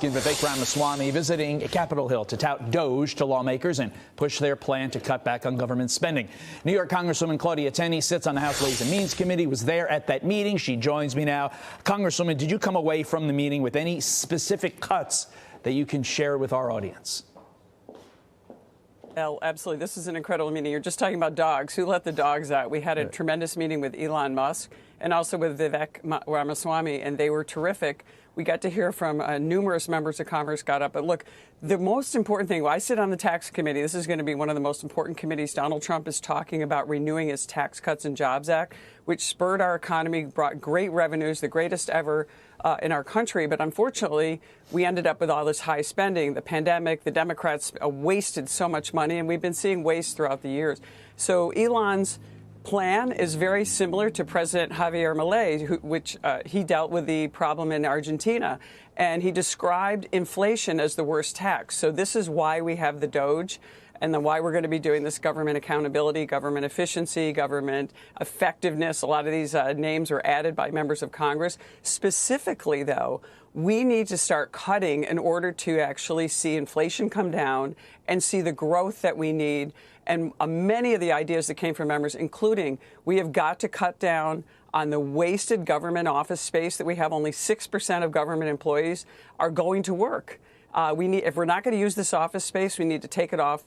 Vivek Ramaswamy visiting Capitol Hill to tout DOGE to lawmakers and push their plan to cut back on government spending. New York Congresswoman Claudia Tenney sits on the House Ways and Means Committee, was there at that meeting. She joins me now. Congresswoman, did you come away from the meeting with any specific cuts that you can share with our audience? Well, absolutely. This is an incredible meeting. You're just talking about dogs. Who let the dogs out? We had a tremendous meeting with Elon Musk and also with Vivek Ramaswamy, and they were terrific. We got to hear from numerous members of Congress got up. But look, the most important thing, I sit on the tax committee. This is going to be one of the most important committees. Donald Trump is talking about renewing his Tax Cuts and Jobs Act, which spurred our economy, brought great revenues, the greatest ever in our country. But unfortunately, we ended up with all this high spending. The pandemic, the Democrats wasted so much money, and we've been seeing waste throughout the years. So Elon's plan is very similar to President Javier Milei, which he dealt with the problem in Argentina, and he described inflation as the worst tax. So this is why we have the DOGE, and then why we're going to be doing this government accountability, government efficiency, government effectiveness. A lot of these names were added by members of Congress. Specifically, though, we need to start cutting in order to actually see inflation come down and see the growth that we need. And many of the ideas that came from members, including we have got to cut down on the wasted government office space that we have. Only 6% of government employees are going to work. If we're not going to use this office space, we need to take it off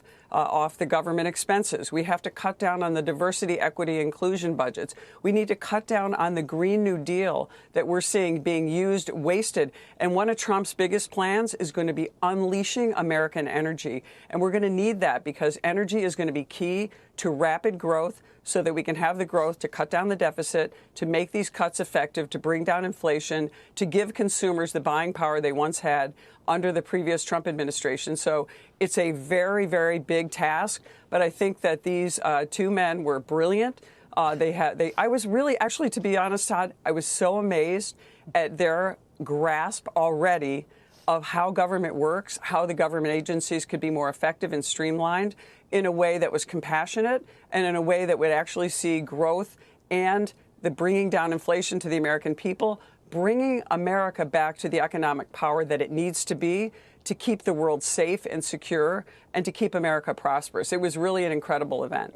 the government expenses. We have to cut down on the diversity, equity, inclusion budgets. We need to cut down on the Green New Deal that we're seeing being used, wasted. And one of Trump's biggest plans is going to be unleashing American energy. And we're going to need that because energy is going to be key to rapid growth so that we can have the growth to cut down the deficit, to make these cuts effective, to bring down inflation, to give consumers the buying power they once had under the previous Trump administration. So it's a very, very big task. But I think that these two men were brilliant. I was really, actually, to be honest, Todd, I was so amazed at their grasp already of how government works, how the government agencies could be more effective and streamlined in a way that was compassionate and in a way that would actually see growth and the bringing down inflation to the American people, bringing America back to the economic power that it needs to be to keep the world safe and secure and to keep America prosperous. It was really an incredible event.